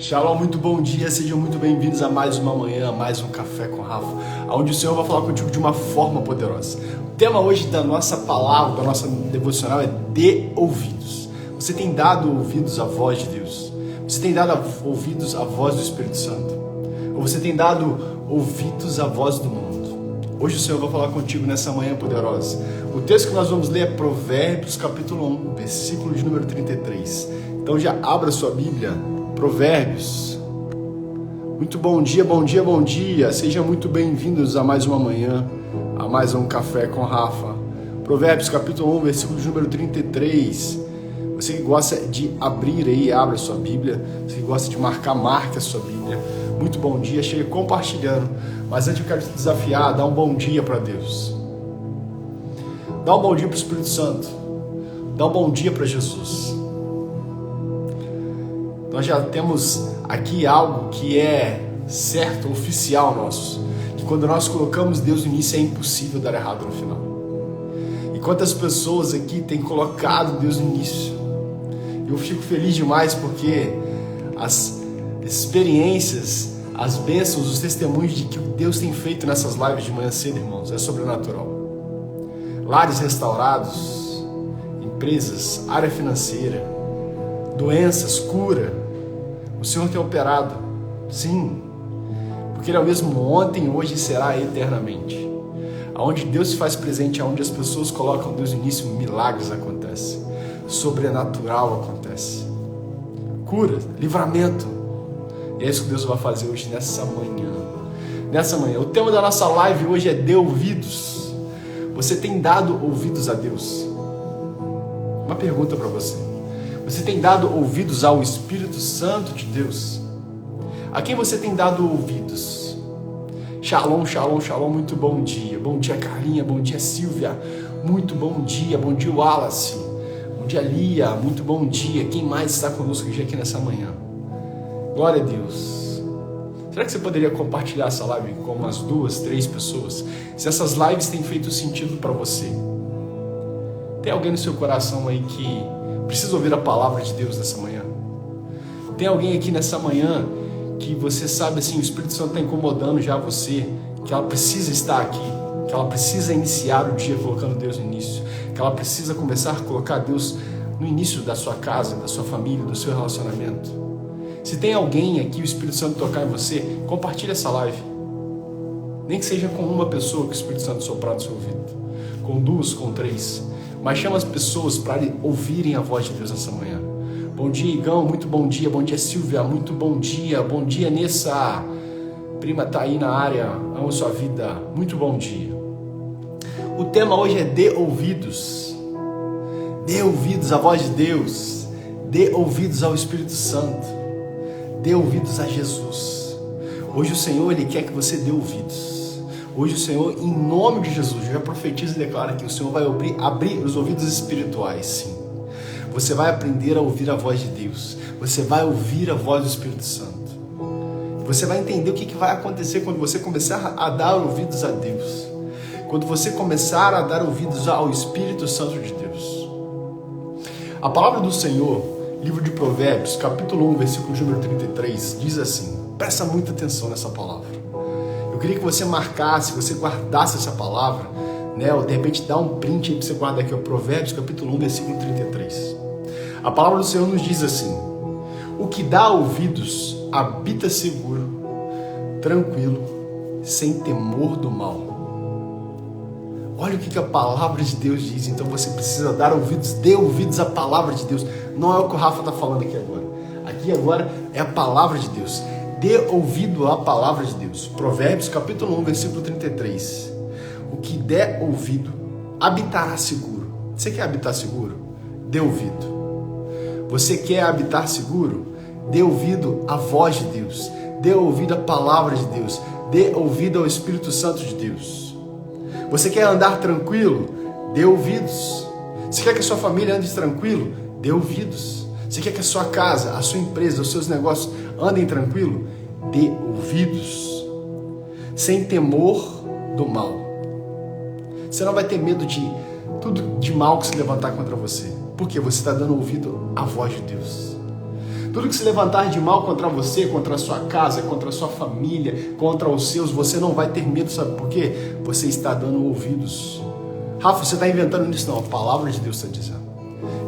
Shalom, muito bom dia, sejam muito bem-vindos a mais uma manhã, a mais um Café com Rafa, onde o Senhor vai falar contigo de uma forma poderosa. O tema hoje da nossa palavra, da nossa devocional é de ouvidos. Você tem dado ouvidos à voz de Deus? Você tem dado ouvidos à voz do Espírito Santo? Ou você tem dado ouvidos à voz do mundo? Hoje o Senhor vai falar contigo nessa manhã poderosa. O texto que nós vamos ler é Provérbios capítulo 1, versículo de número 33. Então já abra sua Bíblia. Provérbios. Muito bom dia, bom dia, bom dia. Sejam muito bem-vindos a mais uma manhã, a mais um Café com Rafa. Provérbios capítulo 1, versículo de número 33. Você que gosta de abrir aí, abra a sua Bíblia. Você que gosta de marcar, marque a sua Bíblia. Muito bom dia, chega compartilhando. Mas antes eu quero te desafiar a dar um bom dia para Deus. Dá um bom dia para o Espírito Santo. Dá um bom dia para Jesus. Nós já temos aqui algo que é certo, oficial nosso, que quando nós colocamos Deus no início é impossível dar errado no final. E quantas pessoas aqui têm colocado Deus no início? Eu fico feliz demais porque as experiências, as bênçãos, os testemunhos de que Deus tem feito nessas lives de manhã cedo, irmãos, é sobrenatural. Lares restaurados, empresas, área financeira, doenças, cura. O Senhor tem operado, sim, porque Ele é o mesmo ontem, hoje e será eternamente. Aonde Deus se faz presente, aonde as pessoas colocam Deus no início, milagres acontecem, sobrenatural acontece, cura, livramento. E é isso que Deus vai fazer hoje nessa manhã. Nessa manhã, o tema da nossa live hoje é de ouvidos. Você tem dado ouvidos a Deus? Uma pergunta para você. Você tem dado ouvidos ao Espírito Santo de Deus? A quem você tem dado ouvidos? Shalom, shalom, shalom, muito bom dia. Bom dia, Carlinha, bom dia, Silvia. Muito bom dia Wallace. Bom dia, Lia, muito bom dia. Quem mais está conosco hoje aqui nessa manhã? Glória a Deus. Será que você poderia compartilhar essa live com umas 2, 3 pessoas? Se essas lives têm feito sentido para você. Tem alguém no seu coração aí que precisa ouvir a palavra de Deus nessa manhã? Tem alguém aqui nessa manhã que você sabe assim, o Espírito Santo está incomodando já você, que ela precisa estar aqui, que ela precisa iniciar o dia colocando Deus no início, que ela precisa começar a colocar Deus no início da sua casa, da sua família, do seu relacionamento? Se tem alguém aqui, o Espírito Santo tocar em você, compartilhe essa live. Nem que seja com uma pessoa que o Espírito Santo soprar no seu ouvido, com 2, com 3. Mas chama as pessoas para ouvirem a voz de Deus nessa manhã. Bom dia, Igão, muito bom dia, Silvia, muito bom dia, Nessa, prima tá aí na área, amo sua vida, muito bom dia. O tema hoje é de ouvidos à voz de Deus, dê ouvidos ao Espírito Santo, dê ouvidos a Jesus. Hoje o Senhor, Ele quer que você dê ouvidos. Hoje o Senhor, em nome de Jesus, já profetiza e declara que o Senhor vai abrir os ouvidos espirituais, sim. Você vai aprender a ouvir a voz de Deus. Você vai ouvir a voz do Espírito Santo. Você vai entender o que vai acontecer quando você começar a dar ouvidos a Deus. Quando você começar a dar ouvidos ao Espírito Santo de Deus. A palavra do Senhor, livro de Provérbios, capítulo 1, versículo número 33, diz assim, presta muita atenção nessa palavra. Eu queria que você marcasse, que você guardasse essa palavra, né? Ou de repente dá um print aí para você guardar aqui, o Provérbios capítulo 1, versículo 33. A palavra do Senhor nos diz assim, o que dá ouvidos habita seguro, tranquilo, sem temor do mal. Olha o que a palavra de Deus diz, então você precisa dar ouvidos, dê ouvidos à palavra de Deus. Não é o que o Rafa está falando aqui agora. Aqui agora é a palavra de Deus. Dê ouvido à palavra de Deus. Provérbios capítulo 1, versículo 33. O que der ouvido, habitará seguro. Você quer habitar seguro? Dê ouvido. Você quer habitar seguro? Dê ouvido à voz de Deus. Dê ouvido à palavra de Deus. Dê ouvido ao Espírito Santo de Deus. Você quer andar tranquilo? Dê ouvidos. Você quer que a sua família ande tranquilo? Dê ouvidos. Você quer que a sua casa, a sua empresa, os seus negócios andem tranquilo? Dê ouvidos. Sem temor do mal. Você não vai ter medo de tudo de mal que se levantar contra você. Porque você está dando ouvido à voz de Deus. Tudo que se levantar de mal contra você, contra a sua casa, contra a sua família, contra os seus, você não vai ter medo, sabe por quê? Você está dando ouvidos. Rafa, você está inventando isso? Não, a palavra de Deus está dizendo.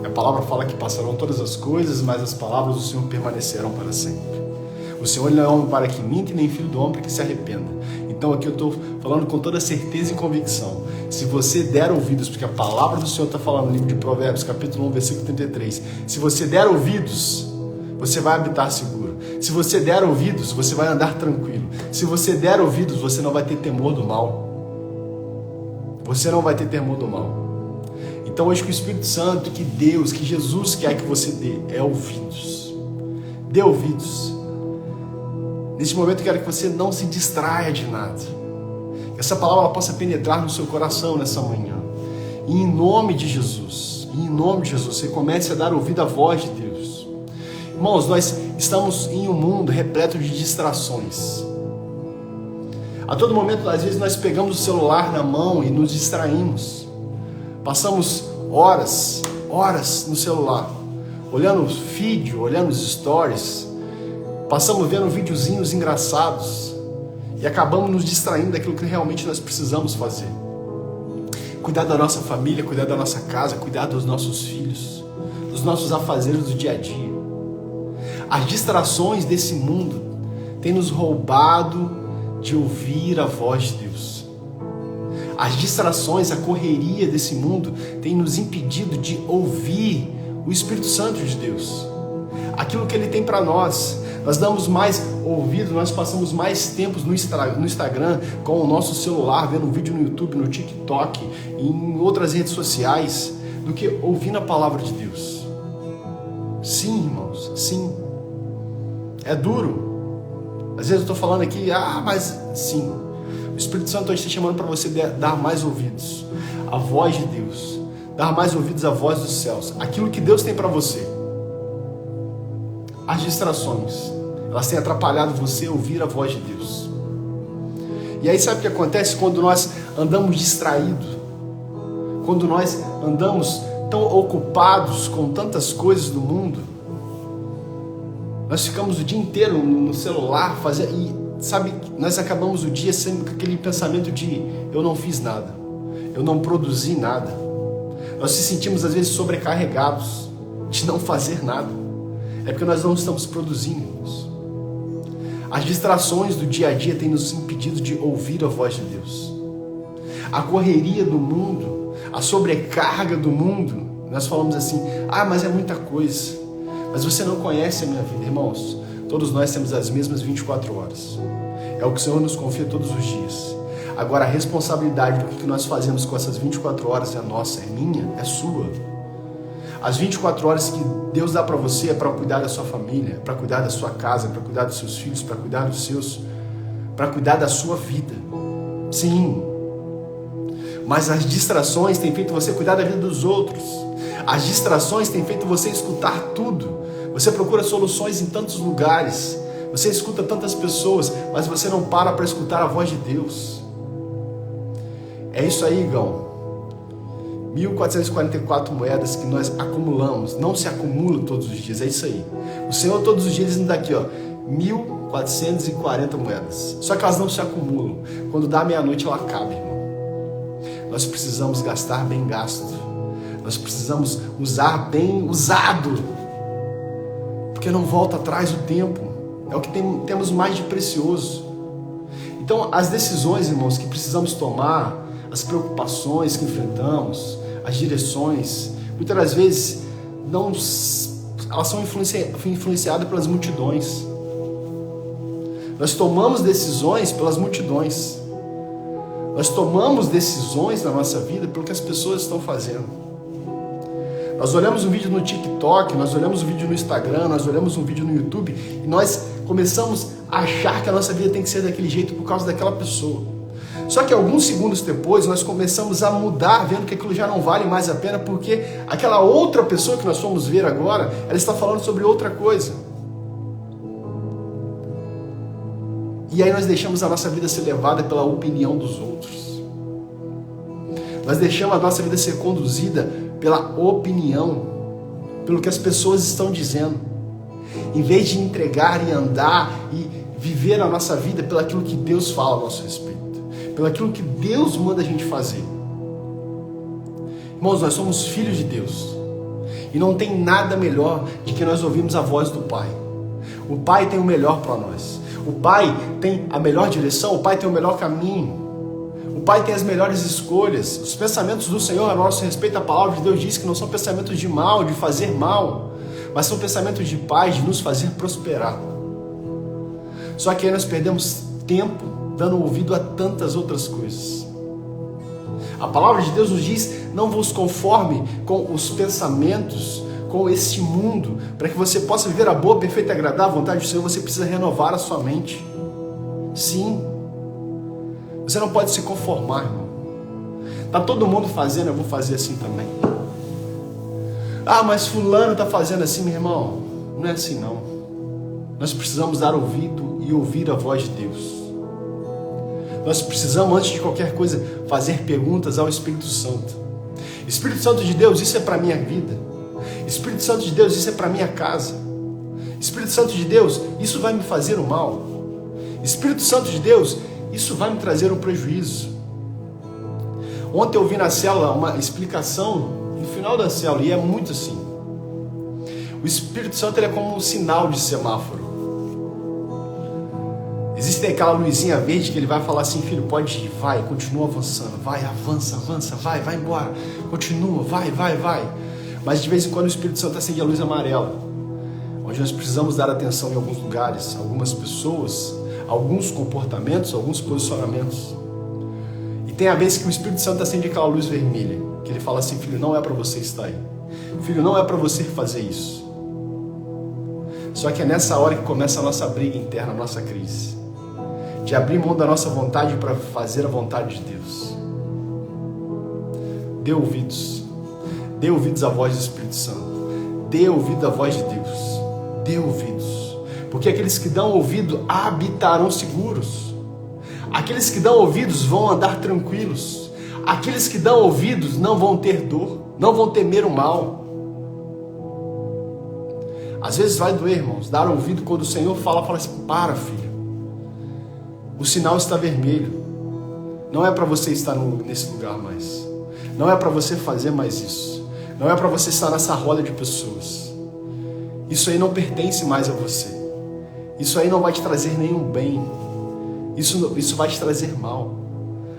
A palavra fala que passarão todas as coisas, mas as palavras do Senhor permanecerão para sempre. O Senhor não é homem para que minta e nem filho do homem para que se arrependa. Então aqui eu estou falando com toda certeza e convicção. Se você der ouvidos, porque a palavra do Senhor está falando no livro de Provérbios, capítulo 1, versículo 33. Se você der ouvidos, você vai habitar seguro. Se você der ouvidos, você vai andar tranquilo. Se você der ouvidos, você não vai ter temor do mal. Você não vai ter temor do mal. Então hoje que o Espírito Santo, que Deus, que Jesus quer que você dê é ouvidos. Dê ouvidos. Nesse momento eu quero que você não se distraia de nada. Que essa palavra possa penetrar no seu coração nessa manhã. E em nome de Jesus, você comece a dar ouvido à voz de Deus. Irmãos, nós estamos em um mundo repleto de distrações. A todo momento, às vezes, nós pegamos o celular na mão e nos distraímos. Passamos horas no celular, olhando vídeo, olhando os stories. Passamos vendo videozinhos engraçados e acabamos nos distraindo daquilo que realmente nós precisamos fazer. Cuidar da nossa família, cuidar da nossa casa, cuidar dos nossos filhos, dos nossos afazeres do dia a dia. As distrações desse mundo têm nos roubado de ouvir a voz de Deus. As distrações, a correria desse mundo tem nos impedido de ouvir o Espírito Santo de Deus. Aquilo que Ele tem para nós. Nós damos mais ouvido, nós passamos mais tempos no Instagram com o nosso celular, vendo um vídeo no YouTube, no TikTok, em outras redes sociais, do que ouvindo a palavra de Deus. Sim, irmãos, sim. É duro. Às vezes eu estou falando aqui, mas sim. O Espírito Santo hoje está chamando para você dar mais ouvidos à voz de Deus. Dar mais ouvidos à voz dos céus. Aquilo que Deus tem para você. As distrações, elas têm atrapalhado você a ouvir a voz de Deus. E aí sabe o que acontece quando nós andamos distraídos? Quando nós andamos tão ocupados com tantas coisas do mundo, nós ficamos o dia inteiro no celular, nós acabamos o dia sempre com aquele pensamento de eu não fiz nada, eu não produzi nada. Nós se sentimos às vezes sobrecarregados de não fazer nada. É porque nós não estamos produzindo, irmãos. As distrações do dia a dia têm nos impedido de ouvir a voz de Deus. A correria do mundo, a sobrecarga do mundo, nós falamos assim, mas é muita coisa. Mas você não conhece a minha vida, irmãos. Todos nós temos as mesmas 24 horas. É o que o Senhor nos confia todos os dias. Agora a responsabilidade do que nós fazemos com essas 24 horas é nossa, é minha, é sua. As 24 horas que Deus dá para você é para cuidar da sua família, para cuidar da sua casa, para cuidar dos seus filhos, para cuidar dos seus, para cuidar da sua vida. Sim. Mas as distrações têm feito você cuidar da vida dos outros. As distrações têm feito você escutar tudo. Você procura soluções em tantos lugares. Você escuta tantas pessoas, mas você não para escutar a voz de Deus. É isso aí, Igão. 1.444 moedas que nós acumulamos. Não se acumula todos os dias, é isso aí. O Senhor todos os dias nos dá aqui, 1.440 moedas. Só que elas não se acumulam. Quando dá meia-noite ela acaba, irmão. Nós precisamos gastar bem gasto. Nós precisamos usar bem usado. Porque não volta atrás o tempo. É o que temos mais de precioso. Então as decisões, irmãos, que precisamos tomar, as preocupações que enfrentamos, as direções, muitas das vezes elas são influenciadas pelas multidões. Nós tomamos decisões pelas multidões. Nós tomamos decisões na nossa vida pelo que as pessoas estão fazendo. Nós olhamos um vídeo no TikTok, nós olhamos um vídeo no Instagram, nós olhamos um vídeo no YouTube e nós começamos a achar que a nossa vida tem que ser daquele jeito por causa daquela pessoa. Só que alguns segundos depois nós começamos a mudar, vendo que aquilo já não vale mais a pena, porque aquela outra pessoa que nós fomos ver agora, ela está falando sobre outra coisa. E aí nós deixamos a nossa vida ser levada pela opinião dos outros. Nós deixamos a nossa vida ser conduzida pela opinião, pelo que as pessoas estão dizendo. em vez de entregar e andar e viver a nossa vida pelo aquilo que Deus fala a nosso respeito, pelo aquilo que Deus manda a gente fazer. Irmãos, nós somos filhos de Deus e não tem nada melhor de que nós ouvirmos a voz do Pai. O Pai tem o melhor para nós. O Pai tem a melhor direção, o Pai tem o melhor caminho. O Pai tem as melhores escolhas. Os pensamentos do Senhor a nosso respeito, a palavra de Deus diz que não são pensamentos de mal, de fazer mal, mas são pensamentos de paz, de nos fazer prosperar. Só que aí nós perdemos tempo dando ouvido a tantas outras coisas. A palavra de Deus nos diz: não vos conforme com os pensamentos, com este mundo. Para que você possa viver a boa, perfeita e agradável vontade do Senhor, você precisa renovar a sua mente. Sim. Você não pode se conformar, irmão. Tá todo mundo fazendo, eu vou fazer assim também. Ah, mas fulano tá fazendo assim, meu irmão. Não é assim não. Nós precisamos dar ouvido e ouvir a voz de Deus. Nós precisamos, antes de qualquer coisa, fazer perguntas ao Espírito Santo. Espírito Santo de Deus, isso é para minha vida. Espírito Santo de Deus, isso é para minha casa. Espírito Santo de Deus, isso vai me fazer o mal. Espírito Santo de Deus, isso vai me trazer um prejuízo. Ontem eu vi na célula uma explicação no final da célula, e é muito assim. O Espírito Santo ele é como um sinal de semáforo. Existe aquela luzinha verde que ele vai falar assim: filho, pode ir, vai, continua avançando, vai, avança, avança, vai embora, continua, vai. Mas de vez em quando o Espírito Santo acende a luz amarela, onde nós precisamos dar atenção em alguns lugares, algumas pessoas, alguns comportamentos, alguns posicionamentos. E tem a vez que o Espírito Santo acende aquela luz vermelha, que ele fala assim: filho, não é para você estar aí, filho, não é para você fazer isso. Só que é nessa hora que começa a nossa briga interna, a nossa crise, de abrir mão da nossa vontade para fazer a vontade de Deus. Dê ouvidos à voz do Espírito Santo, dê ouvido à voz de Deus, dê ouvidos, porque aqueles que dão ouvido habitarão seguros, aqueles que dão ouvidos vão andar tranquilos, aqueles que dão ouvidos não vão ter dor, não vão temer o mal. Às vezes vai doer, irmãos, dar ouvido quando o Senhor fala assim: para, filho, o sinal está vermelho, não é para você estar nesse lugar mais, não é para você fazer mais isso, não é para você estar nessa roda de pessoas, isso aí não pertence mais a você, isso aí não vai te trazer nenhum bem, isso vai te trazer mal.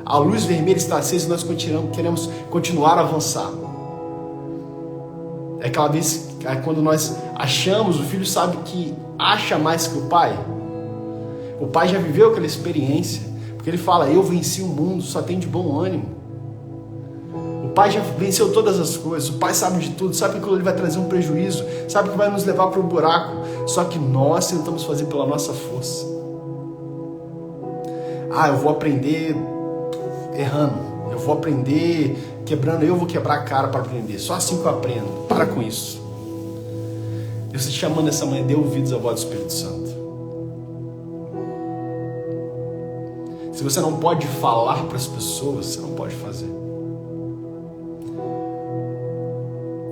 A luz vermelha está acesa e nós queremos continuar a avançar. É aquela vez quando nós achamos, o filho sabe que acha mais que o pai. O pai já viveu aquela experiência, porque ele fala: eu venci o mundo, só tem de bom ânimo. O pai já venceu todas as coisas, o pai sabe de tudo, sabe que aquilo ele vai trazer um prejuízo, sabe que vai nos levar para o buraco, só que nós tentamos fazer pela nossa força. Ah, eu vou aprender errando, eu vou aprender quebrando, eu vou quebrar a cara para aprender, só assim que eu aprendo. Para com isso. Deus está te chamando essa manhã, dê ouvidos à voz do Espírito Santo. Se você não pode falar para as pessoas, você não pode fazer.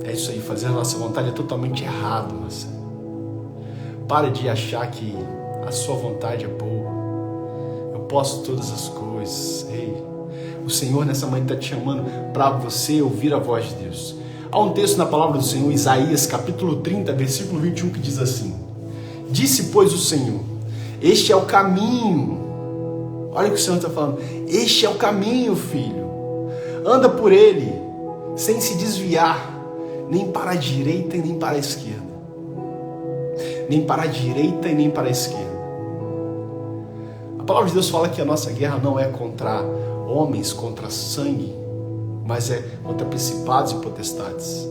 É isso aí, fazer a nossa vontade é totalmente errado, Marcelo. Para de achar que a sua vontade é boa. Eu posso todas as coisas. Ei, o Senhor nessa manhã está te chamando para você ouvir a voz de Deus. Há um texto na palavra do Senhor, Isaías capítulo 30, versículo 21, que diz assim: disse, pois, o Senhor, este é o caminho. Olha o que o Senhor está falando. Este é o caminho, filho. Anda por ele, sem se desviar, nem para a direita e nem para a esquerda. Nem para a direita e nem para a esquerda. A palavra de Deus fala que a nossa guerra não é contra homens, contra sangue, mas é contra principados e potestades.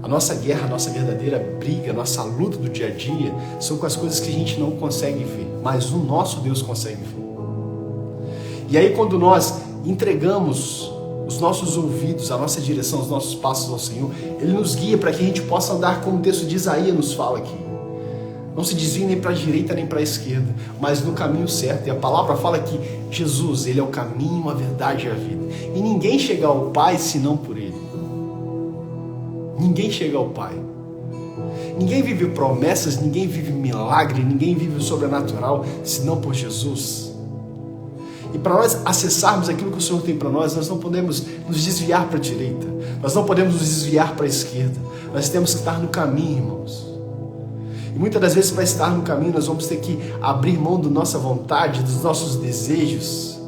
A nossa guerra, a nossa verdadeira briga, a nossa luta do dia a dia são com as coisas que a gente não consegue ver, mas o nosso Deus consegue ver. E aí quando nós entregamos os nossos ouvidos, a nossa direção, os nossos passos ao Senhor, Ele nos guia para que a gente possa andar como o texto de Isaías nos fala aqui. Não se desvie nem para a direita nem para a esquerda, mas no caminho certo. E a palavra fala que Jesus, Ele é o caminho, a verdade e a vida. E ninguém chega ao Pai senão por Ele. Ninguém chega ao Pai. Ninguém vive promessas, ninguém vive milagre, ninguém vive o sobrenatural, senão por Jesus. E para nós acessarmos aquilo que o Senhor tem para nós não podemos nos desviar para a direita, nós não podemos nos desviar para a esquerda, nós temos que estar no caminho, irmãos. E muitas das vezes, para estar no caminho, nós vamos ter que abrir mão da nossa vontade, dos nossos desejos,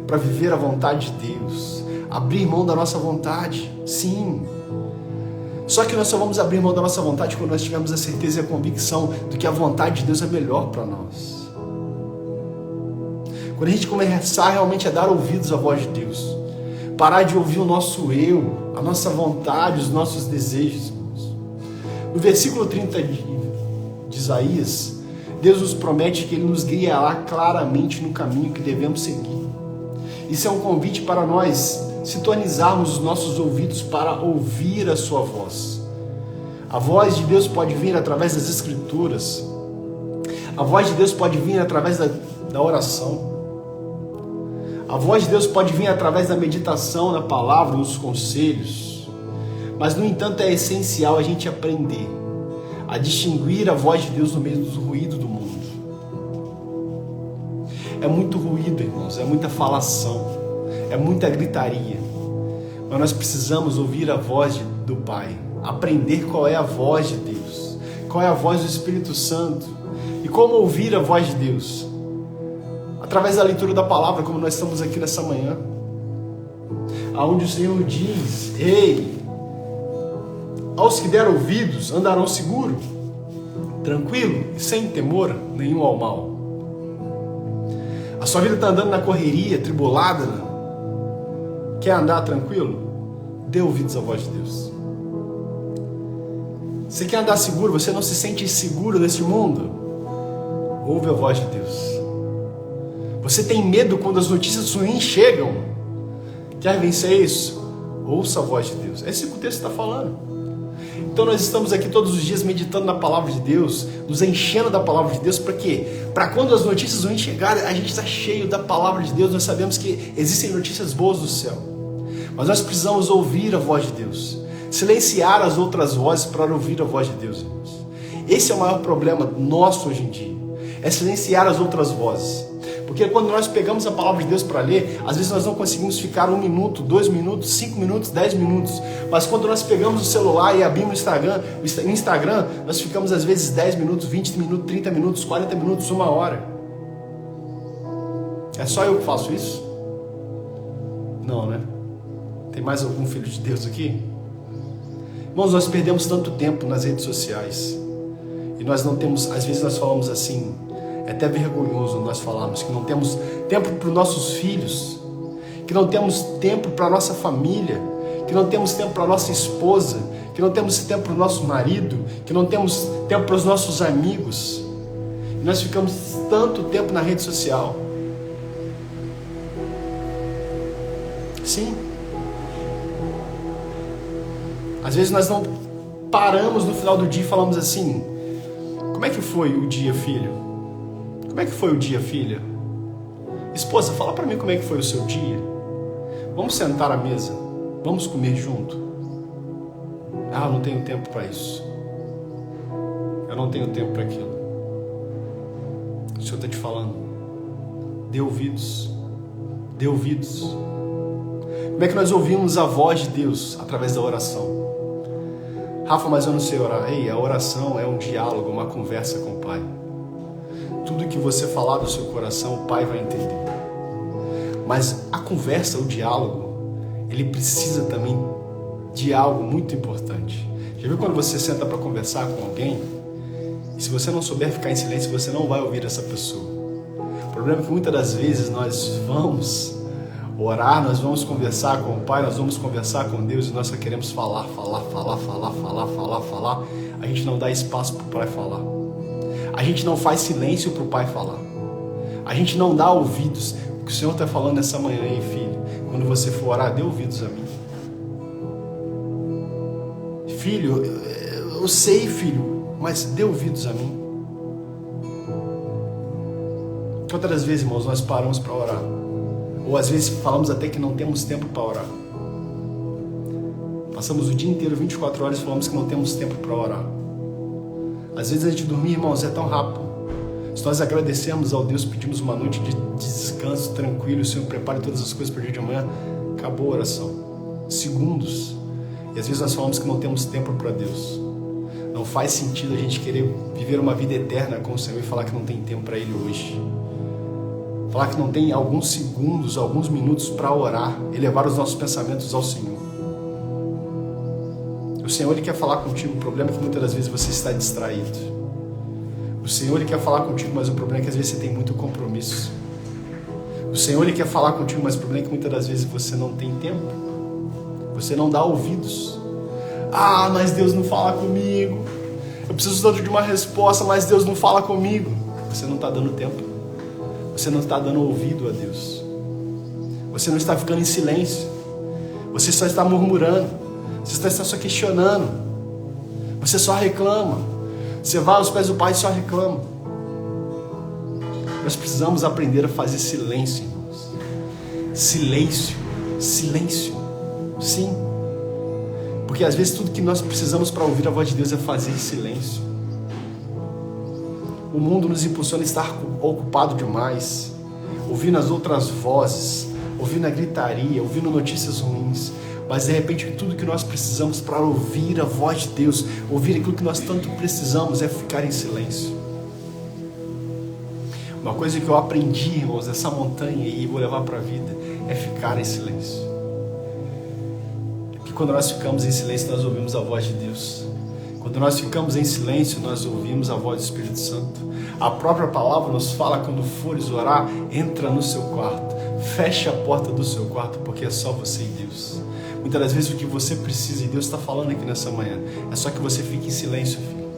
para viver a vontade de Deus. Abrir mão da nossa vontade, sim. Só que nós só vamos abrir mão da nossa vontade quando nós tivermos a certeza e a convicção de que a vontade de Deus é melhor para nós. Quando a gente começar realmente a dar ouvidos à voz de Deus, parar de ouvir o nosso eu, a nossa vontade, os nossos desejos, irmãos. No versículo 30 de Isaías, Deus nos promete que Ele nos guiará claramente no caminho que devemos seguir. Isso é um convite para nós sintonizarmos os nossos ouvidos para ouvir a sua voz. A voz de Deus pode vir através das Escrituras. A voz de Deus pode vir através da oração. A voz de Deus pode vir através da meditação na palavra, nos conselhos. Mas, no entanto, é essencial a gente aprender a distinguir a voz de Deus no meio do ruído do mundo. É muito ruído, irmãos, é muita falação, é muita gritaria. Mas nós precisamos ouvir a voz do Pai, aprender qual é a voz de Deus, qual é a voz do Espírito Santo. E como ouvir a voz de Deus? Através da leitura da palavra, como nós estamos aqui nessa manhã, aonde o Senhor diz: ei, aos que der ouvidos andarão seguro, tranquilo e sem temor nenhum ao mal. A sua vida está andando na correria, tribulada, né? Quer andar tranquilo? Dê ouvidos à voz de Deus. Você quer andar seguro? Você não se sente seguro nesse mundo? Ouve a voz de Deus. Você tem medo quando as notícias ruins chegam? Quer vencer isso? Ouça a voz de Deus. É isso que o texto está falando. Então nós estamos aqui todos os dias meditando na palavra de Deus, nos enchendo da palavra de Deus. Para quê? Para quando as notícias ruins chegarem, a gente está cheio da palavra de Deus. Nós sabemos que existem notícias boas do céu, mas nós precisamos ouvir a voz de Deus, silenciar as outras vozes para ouvir a voz de Deus, irmãos. Esse é o maior problema nosso hoje em dia, é silenciar as outras vozes. Porque quando nós pegamos a palavra de Deus para ler, às vezes nós não conseguimos ficar 1 minuto, 2 minutos, 5 minutos, 10 minutos. Mas quando nós pegamos o celular e abrimos o Instagram, nós ficamos às vezes 10 minutos, 20 minutos, 30 minutos, 40 minutos, 1 hora. É só eu que faço isso? Não, né? Tem mais algum filho de Deus aqui? Irmãos, nós perdemos tanto tempo nas redes sociais. E nós não temos, às vezes nós falamos assim, é até vergonhoso nós falarmos que não temos tempo para os nossos filhos, que não temos tempo para a nossa família, que não temos tempo para a nossa esposa, que não temos tempo para o nosso marido, que não temos tempo para os nossos amigos. E nós ficamos tanto tempo na rede social. Sim. Às vezes nós não paramos no final do dia e falamos assim: como é que foi o dia, filho? Como é que foi o dia, filha? Esposa, fala para mim como é que foi o seu dia. Vamos sentar à mesa. Vamos comer junto. Ah, eu não tenho tempo para isso. Eu não tenho tempo para aquilo. O Senhor está te falando. Dê ouvidos. Dê ouvidos. Como é que nós ouvimos a voz de Deus? Através da oração. Rafa, mas eu não sei orar. Ei, a oração é um diálogo, uma conversa com o Pai. Tudo que você falar do seu coração, o Pai vai entender. Mas a conversa, o diálogo, ele precisa também de algo muito importante. Já viu quando você senta para conversar com alguém? E se você não souber ficar em silêncio, você não vai ouvir essa pessoa. O problema é que muitas das vezes nós vamos orar, nós vamos conversar com o Pai, nós vamos conversar com Deus e nós só queremos falar. A gente não dá espaço para o Pai falar. A gente não faz silêncio para o Pai falar. A gente não dá ouvidos. O que o Senhor está falando essa manhã aí, filho, quando você for orar, dê ouvidos a mim. Filho, eu sei, filho, mas dê ouvidos a mim. Quantas das vezes, irmãos, nós paramos para orar? Ou às vezes falamos até que não temos tempo para orar. Passamos o dia inteiro, 24 horas, e falamos que não temos tempo para orar. Às vezes antes de dormir, irmãos, é tão rápido. Se nós agradecermos ao Deus, pedimos uma noite de descanso tranquilo, o Senhor prepare todas as coisas para o dia de amanhã, acabou a oração. Segundos. E às vezes nós falamos que não temos tempo para Deus. Não faz sentido a gente querer viver uma vida eterna com o Senhor e falar que não tem tempo para Ele hoje. Falar que não tem alguns segundos, alguns minutos para orar e levar os nossos pensamentos ao Senhor. O Senhor, Ele quer falar contigo, o problema é que muitas das vezes você está distraído. O Senhor, Ele quer falar contigo, mas o problema é que às vezes você tem muito compromisso. O Senhor, Ele quer falar contigo, mas o problema é que muitas das vezes você não tem tempo. Você não dá ouvidos. Ah, mas Deus não fala comigo. Eu preciso tanto de uma resposta, mas Deus não fala comigo. Você não está dando tempo. Você não está dando ouvido a Deus. Você não está ficando em silêncio. Você só está murmurando. Você está só questionando. Você só reclama. Você vai aos pés do Pai e só reclama. Nós precisamos aprender a fazer silêncio, irmãos. Silêncio. Silêncio. Sim. Porque às vezes tudo que nós precisamos para ouvir a voz de Deus é fazer silêncio. O mundo nos impulsiona a estar ocupado demais, ouvindo as outras vozes, ouvindo a gritaria, ouvindo notícias ruins. Mas de repente tudo que nós precisamos para ouvir a voz de Deus, ouvir aquilo que nós tanto precisamos, é ficar em silêncio. Uma coisa que eu aprendi, irmãos, dessa montanha e vou levar para a vida, é ficar em silêncio. Quando nós ficamos em silêncio, nós ouvimos a voz de Deus. Quando nós ficamos em silêncio, nós ouvimos a voz do Espírito Santo. A própria palavra nos fala, quando fores orar, entra no seu quarto, fecha a porta do seu quarto, porque é só você e Deus. Muitas das vezes o que você precisa, e Deus está falando aqui nessa manhã, é só que você fique em silêncio, filho.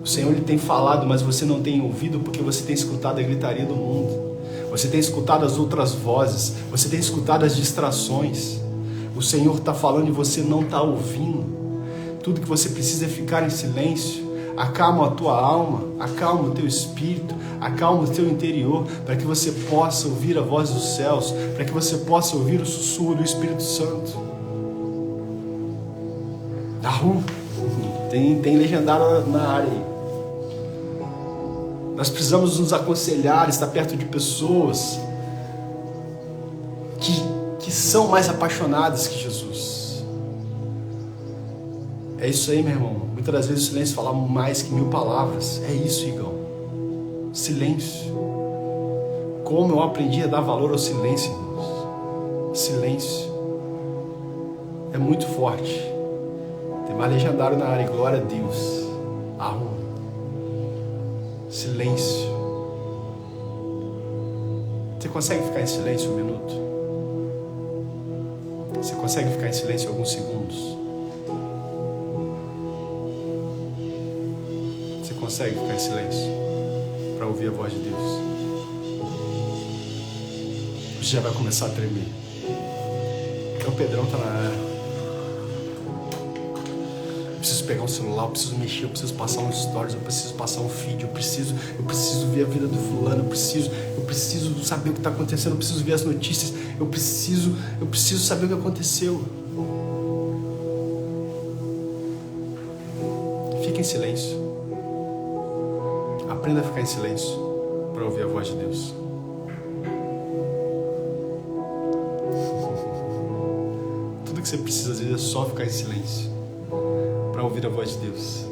O Senhor, Ele tem falado, mas você não tem ouvido, porque você tem escutado a gritaria do mundo. Você tem escutado as outras vozes, você tem escutado as distrações. O Senhor está falando e você não está ouvindo. Tudo que você precisa é ficar em silêncio. Acalma a tua alma, acalma o teu espírito, acalma o teu interior, para que você possa ouvir a voz dos céus, para que você possa ouvir o sussurro do Espírito Santo. Tem legendário na área aí. Nós precisamos nos aconselhar, estar perto de pessoas que são mais apaixonadas que Jesus. É isso aí, meu irmão. Muitas das vezes o silêncio fala mais que 1000 palavras. É isso, Igão. Silêncio. Como eu aprendi a dar valor ao silêncio, irmãos. Silêncio. É muito forte. Tem mais legendário na área. Glória a Deus. Silêncio. Você consegue ficar em silêncio um minuto? Você consegue ficar em silêncio alguns segundos? Você consegue ficar em silêncio para ouvir a voz de Deus? Você já vai começar a tremer. Então o Pedrão está na área. Eu preciso pegar um celular, eu preciso mexer, eu preciso passar uns stories, eu preciso passar um feed, eu preciso ver a vida do fulano, eu preciso saber o que está acontecendo, eu preciso ver as notícias, eu preciso saber o que aconteceu. Fique em silêncio. Aprenda a ficar em silêncio para ouvir a voz de Deus. Tudo que você precisa às vezes é só ficar em silêncio para ouvir a voz de Deus.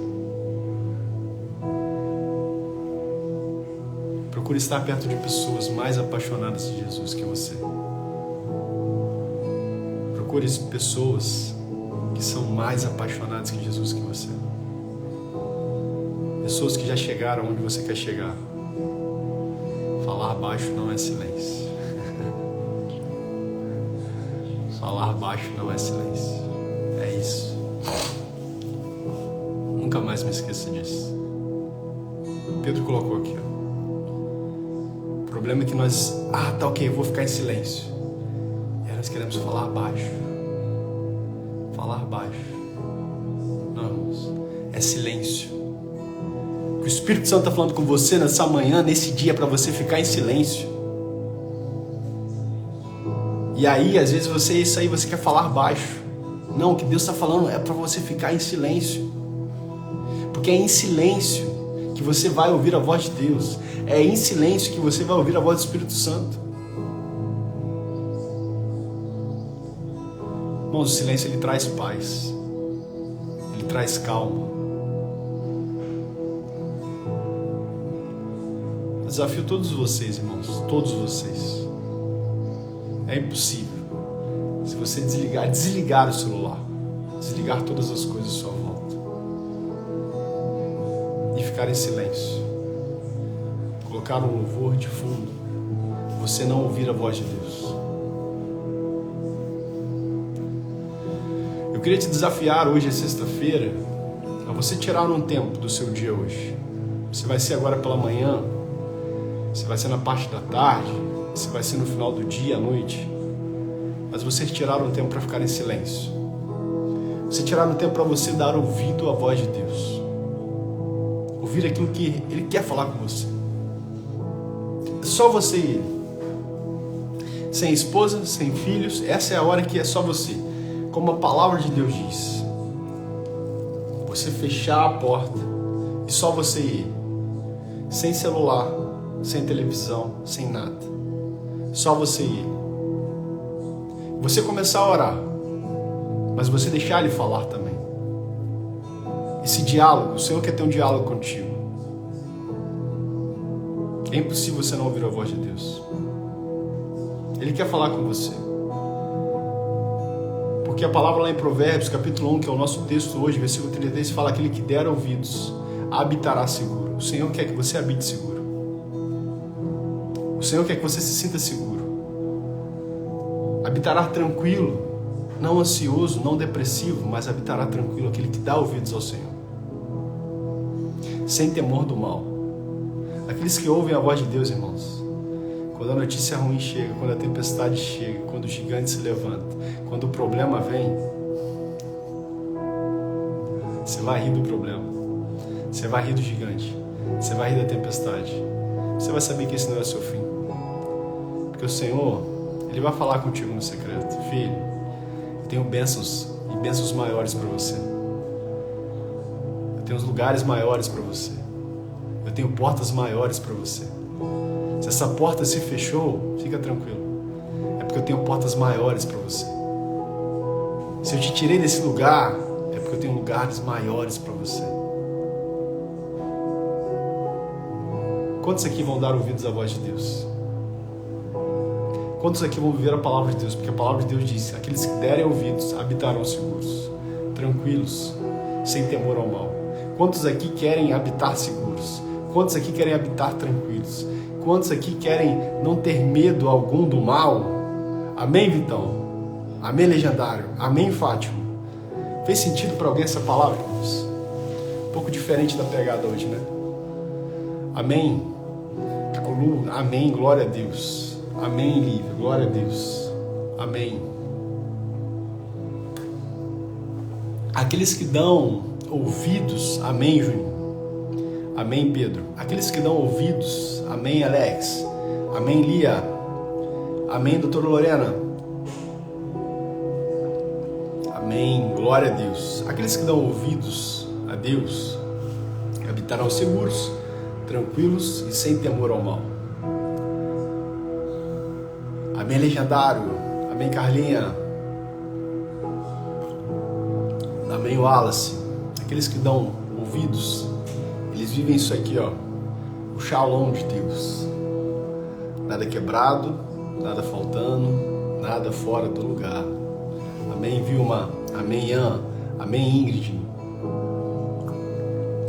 Procure estar perto de pessoas mais apaixonadas de Jesus que você. Procure pessoas que são mais apaixonadas de Jesus que você. Pessoas que já chegaram onde você quer chegar. Falar baixo não é silêncio. Falar baixo não é silêncio. É isso. Nunca mais me esqueça disso. Pedro colocou aqui, ó. O problema é que nós... tá ok, eu vou ficar em silêncio. E aí nós queremos falar baixo. Falar baixo. Não, irmãos. É silêncio. O Espírito Santo está falando com você nessa manhã, nesse dia, para você ficar em silêncio. E aí, às vezes, você quer falar baixo. Não, o que Deus está falando é para você ficar em silêncio. Porque é em silêncio que você vai ouvir a voz de Deus. É em silêncio que você vai ouvir a voz do Espírito Santo. Irmãos, o silêncio ele traz paz. Ele traz calma. Eu desafio todos vocês, irmãos, todos vocês. É impossível. Se você desligar o celular, desligar todas as coisas à sua volta e ficar em silêncio, colocar um louvor de fundo, você não ouvir a voz de Deus. Eu queria te desafiar hoje, é sexta-feira, a você tirar um tempo do seu dia hoje. Você vai ser agora pela manhã, você vai ser na parte da tarde, você vai ser no final do dia, à noite. Mas você tirar um tempo para ficar em silêncio. Você tirar um tempo para você dar ouvido à voz de Deus. Ouvir aquilo que Ele quer falar com você. Só você e Ele. Sem esposa, sem filhos, essa é a hora que é só você. Como a palavra de Deus diz. Você fechar a porta e só você e Ele. Sem celular, sem televisão, sem nada. Só você e Ele. Você começar a orar, mas você deixar Ele falar também. Esse diálogo, o Senhor quer ter um diálogo contigo. É impossível você não ouvir a voz de Deus. Ele quer falar com você. Porque a palavra lá em Provérbios, capítulo 1, que é o nosso texto hoje, versículo 33, fala: aquele que der ouvidos, habitará seguro. O Senhor quer que você habite seguro. O Senhor quer que você se sinta seguro. Habitará tranquilo, não ansioso, não depressivo, mas habitará tranquilo aquele que dá ouvidos ao Senhor. Sem temor do mal. Aqueles que ouvem a voz de Deus, irmãos, quando a notícia ruim chega, quando a tempestade chega, quando o gigante se levanta, quando o problema vem, você vai rir do problema, você vai rir do gigante, você vai rir da tempestade, você vai saber que esse não é o seu fim. Porque o Senhor, Ele vai falar contigo no secreto: filho, eu tenho bênçãos e bênçãos maiores para você. Eu tenho os lugares maiores para você. Eu tenho portas maiores para você. Se essa porta se fechou, fica tranquilo. É porque eu tenho portas maiores para você. Se eu te tirei desse lugar, é porque eu tenho lugares maiores para você. Quantos aqui vão dar ouvidos à voz de Deus? Quantos aqui vão viver a palavra de Deus? Porque a palavra de Deus diz: aqueles que derem ouvidos habitarão seguros, tranquilos, sem temor ao mal. Quantos aqui querem habitar seguros? Quantos aqui querem habitar tranquilos? Quantos aqui querem não ter medo algum do mal? Amém, Vitão? Amém, Legendário? Amém, Fátima? Fez sentido para alguém essa palavra, irmãos? Um pouco diferente da pegada hoje, né? Amém? Lu, amém, glória a Deus. Amém, Lívia, glória a Deus. Amém. Aqueles que dão ouvidos, amém, Juninho. Amém, Pedro. Aqueles que dão ouvidos, amém, Alex. Amém, Lia. Amém, doutora Lorena. Amém, glória a Deus. Aqueles que dão ouvidos a Deus habitarão seguros, tranquilos e sem temor ao mal. Amém, Legendário. Amém, Carlinha. Amém, Wallace. Aqueles que dão ouvidos, eles vivem isso aqui, ó, o shalom de Deus. Nada quebrado, nada faltando, nada fora do lugar. Amém, Vilma. Amém, Ian. Amém, Ingrid.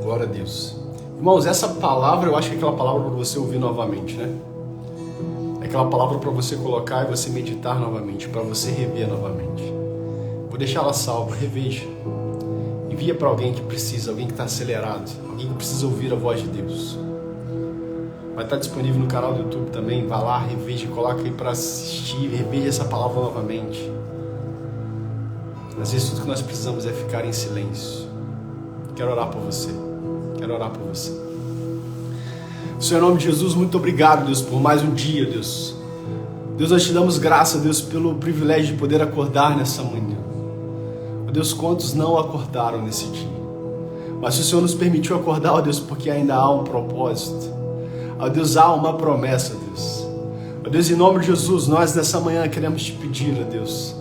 Glória a Deus. Irmãos, essa palavra, eu acho que é aquela palavra para você ouvir novamente, né? É aquela palavra para você colocar e você meditar novamente, para você rever novamente. Vou deixar ela salva, reveja. Envia para alguém que precisa, alguém que está acelerado, alguém que precisa ouvir a voz de Deus. Vai estar disponível no canal do YouTube também. Vai lá, reveja, coloca aí para assistir, reveja essa palavra novamente. Às vezes tudo que nós precisamos é ficar em silêncio. Quero orar por você. Quero orar por você. Senhor, em nome de Jesus, muito obrigado, Deus, por mais um dia, Deus. Deus, nós te damos graça, Deus, pelo privilégio de poder acordar nessa manhã. Deus, quantos não acordaram nesse dia? Mas se o Senhor nos permitiu acordar, ó Deus, porque ainda há um propósito. Ó Deus, há uma promessa, ó Deus. Ó Deus, em nome de Jesus, nós nessa manhã queremos te pedir, ó Deus,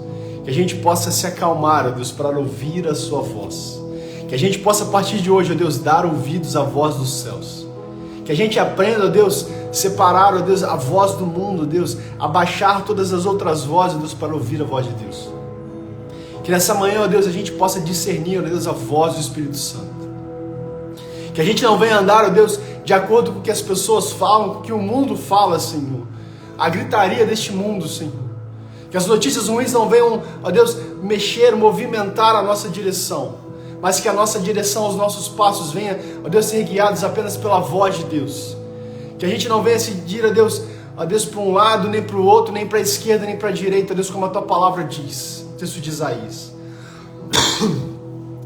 que a gente possa se acalmar, ó Deus, para ouvir a sua voz. Que a gente possa, a partir de hoje, ó Deus, dar ouvidos à voz dos céus. Que a gente aprenda, ó Deus, separar, ó Deus, a voz do mundo, ó Deus, abaixar todas as outras vozes, ó Deus, para ouvir a voz de Deus. Que nessa manhã, ó Deus, a gente possa discernir, ó Deus, a voz do Espírito Santo. Que a gente não venha andar, ó Deus, de acordo com o que as pessoas falam, com o que o mundo fala, Senhor. A gritaria deste mundo, Senhor. Que as notícias ruins não venham, ó Deus, mexer, movimentar a nossa direção. Mas que a nossa direção, os nossos passos venham, ó Deus, ser guiados apenas pela voz de Deus. Que a gente não venha seguir, ó Deus, para um lado, nem para o outro, nem para a esquerda, nem para a direita, ó Deus, como a tua palavra diz. Texto de Isaías.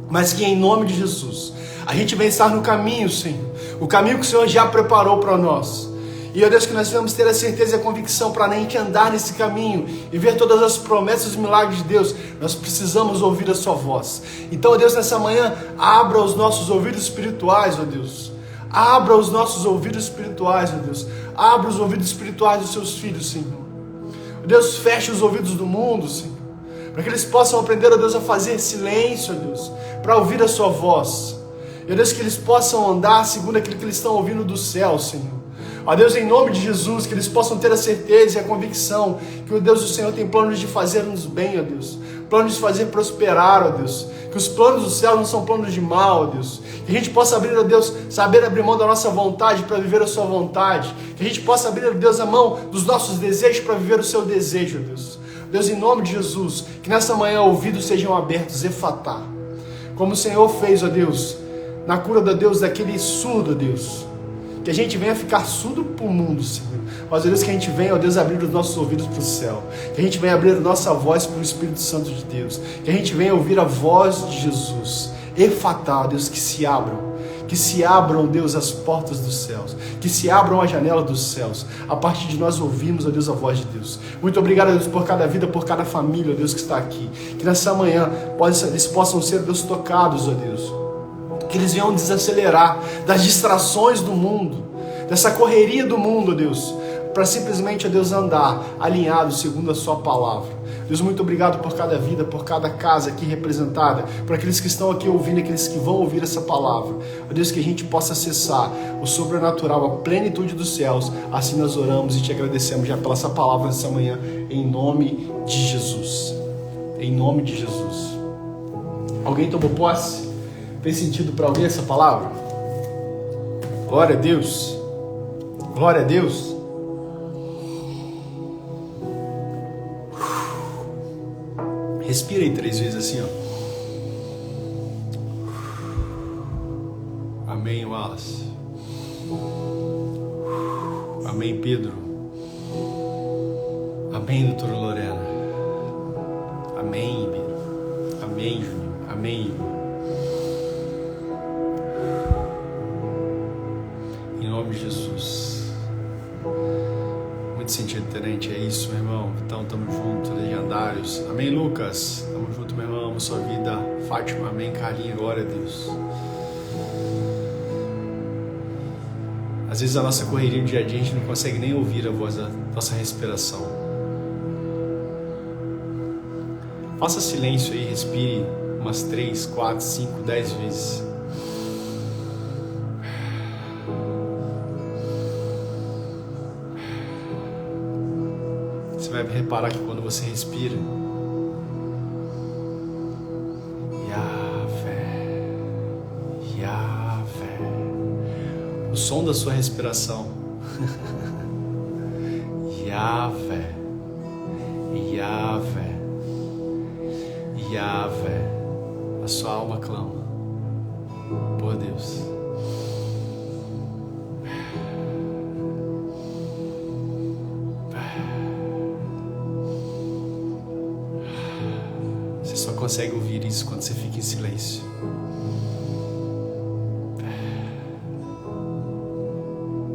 Mas que em nome de Jesus, a gente venha estar no caminho, Senhor. O caminho que o Senhor já preparou para nós. E, ó Deus, que nós venhamos ter a certeza e a convicção para nem que andar nesse caminho e ver todas as promessas e os milagres de Deus. Nós precisamos ouvir a sua voz. Então, ó Deus, nessa manhã, abra os nossos ouvidos espirituais, ó Deus. Abra os nossos ouvidos espirituais, ó Deus. Abra os ouvidos espirituais dos seus filhos, Senhor. Ó Deus, feche os ouvidos do mundo, Senhor. Para que eles possam aprender, ó Deus, a fazer silêncio, ó Deus, para ouvir a sua voz. E, ó Deus, que eles possam andar segundo aquilo que eles estão ouvindo do céu, Senhor. Ó Deus, em nome de Jesus, que eles possam ter a certeza e a convicção que o Deus do Senhor tem planos de fazer-nos bem, ó Deus. Planos de fazer prosperar, ó Deus. Que os planos do céu não são planos de mal, ó Deus. Que a gente possa abrir, ó Deus, saber abrir mão da nossa vontade para viver a sua vontade. Que a gente possa abrir, ó Deus, a mão dos nossos desejos para viver o seu desejo, ó Deus. Deus, em nome de Jesus, que nessa manhã ouvidos sejam abertos, efatá. Como o Senhor fez, ó Deus, na cura, ó Deus, daquele surdo, ó Deus. Que a gente venha ficar surdo para o mundo, Senhor. Mas, ó Deus, que a gente venha, ó Deus, abrir os nossos ouvidos para o céu. Que a gente venha abrir a nossa voz para o Espírito Santo de Deus. Que a gente venha ouvir a voz de Jesus. Efatá, ó Deus, que se abram. Que se abram, Deus, as portas dos céus. Que se abram a janela dos céus. A partir de nós ouvirmos, ó Deus, a voz de Deus. Muito obrigado, Deus, por cada vida, por cada família, ó Deus, que está aqui. Que nessa manhã eles possam ser, Deus, tocados, ó Deus. Que eles venham desacelerar das distrações do mundo, dessa correria do mundo, ó Deus, para simplesmente, ó Deus, andar alinhado segundo a sua palavra. Deus, muito obrigado por cada vida, por cada casa aqui representada, por aqueles que estão aqui ouvindo, aqueles que vão ouvir essa palavra. Ó Deus, que a gente possa acessar o sobrenatural, a plenitude dos céus. Assim nós oramos e te agradecemos já pela essa palavra nessa manhã, em nome de Jesus. Em nome de Jesus. Alguém tomou posse? Fez sentido para alguém essa palavra? Glória a Deus. Glória a Deus. Respira aí 3 vezes assim, ó. Amém, Wallace. Amém, Pedro. Amém, doutora Lorena. Amém, Pedro. Amém, Júnior. Amém, Igor. Em nome de Jesus. Muito sentido, tenente. É isso, meu irmão. Então, tamo junto, legendários. Amém, Lucas. Tamo junto, meu irmão. Amo sua vida. Fátima, amém. Carlinha, glória a Deus. Às vezes a nossa correria no dia a dia, a gente não consegue nem ouvir a voz da nossa respiração. Faça silêncio aí, respire umas 3, 4, 5, 10 vezes. Você vai reparar que quando você respira, Yahvé, o som da sua respiração, Yahvé, a sua alma clama por Deus. Você só consegue ouvir isso quando você fica em silêncio.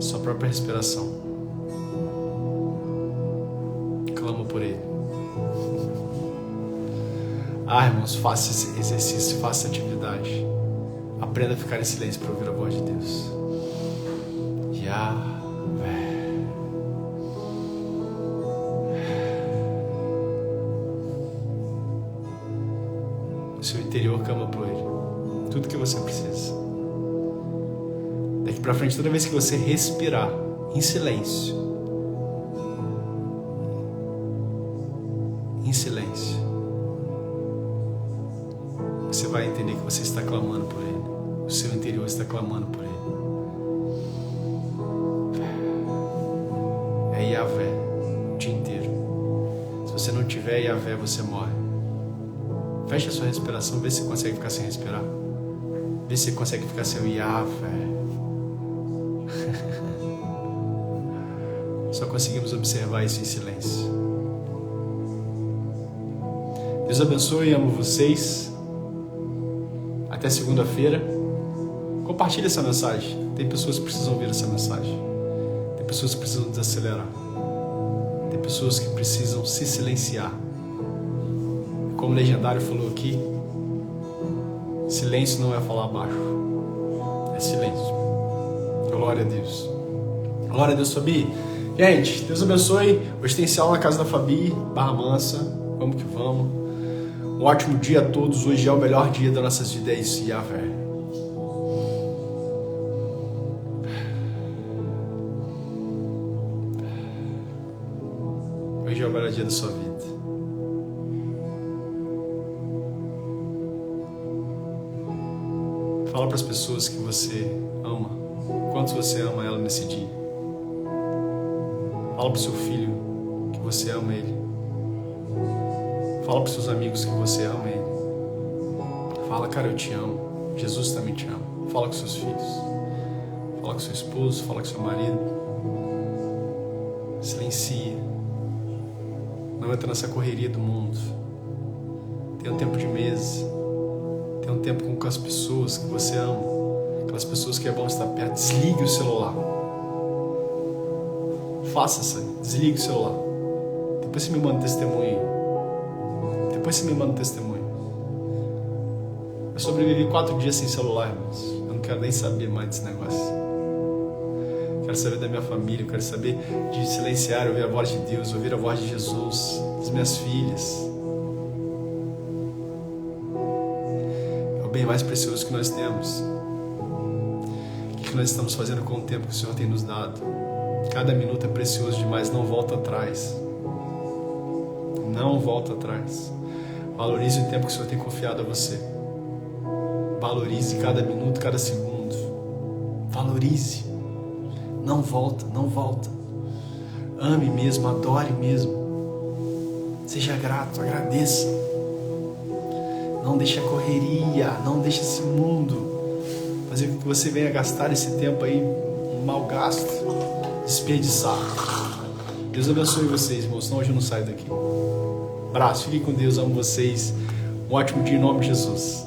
Sua própria respiração. Clama por Ele. Ah, irmãos, faça esse exercício, faça essa atividade. Aprenda a ficar em silêncio para ouvir a voz de Deus. Yahvé. O seu interior clama por Ele. Tudo que você precisa. Daqui para frente, toda vez que você respirar em silêncio, você vai entender que você está clamando por Ele. O seu interior está clamando por Ele. É Yahvé o dia inteiro. Se você não tiver Yahvé, você morre. Feche a sua respiração, vê se você consegue ficar sem respirar. Vê se você consegue ficar sem o Yahvé. Só conseguimos observar isso em silêncio. Deus abençoe e amo vocês. Até segunda-feira. Compartilhe essa mensagem. Tem pessoas que precisam ouvir essa mensagem. Tem pessoas que precisam desacelerar. Tem pessoas que precisam se silenciar. Como o Legendário falou aqui, silêncio não é falar baixo. É silêncio. Glória a Deus. Glória a Deus, Fabi. Gente, Deus abençoe. Hoje tem céu na casa da Fabi, Barra Mansa. Vamos que vamos. Um ótimo dia a todos. Hoje é o melhor dia das nossas vidas. É isso, Yahvé. Hoje é o melhor dia da sua vida. Fala para as pessoas que você ama. Quanto você ama ela nesse dia. Fala para o seu filho que você ama ele. Fala para os seus amigos que você ama ele. Fala, cara, eu te amo. Jesus também te ama. Fala com seus filhos. Fala com seu esposo. Fala com seu marido. Silencia. Não entra nessa correria do mundo. Tenha um tempo de mesa. Tenha um tempo com as pessoas que você ama. Aquelas pessoas que é bom estar perto. Desligue o celular. Faça isso aí. Desligue o celular. Depois você me manda testemunho. Eu sobrevivi 4 dias sem celular, irmãos. Eu não quero nem saber mais desse negócio. Quero saber da minha família. Eu quero saber de silenciar, ouvir a voz de Deus, ouvir a voz de Jesus, das minhas filhas. É o bem mais precioso que nós temos. O que nós estamos fazendo com o tempo que o Senhor tem nos dado? Cada minuto é precioso demais. Não volta atrás. Não volta atrás. Valorize o tempo que o Senhor tem confiado a você. Valorize cada minuto, cada segundo. Valorize. Não volta, não volta. Ame mesmo, adore mesmo. Seja grato, agradeça. Não deixe a correria, não deixe esse mundo fazer com que você venha gastar esse tempo aí, um mau gasto, desperdiçar. Deus abençoe vocês, irmãos, senão hoje eu não saio daqui. Abraço, fiquem com Deus, amo vocês. Um ótimo dia em nome de Jesus.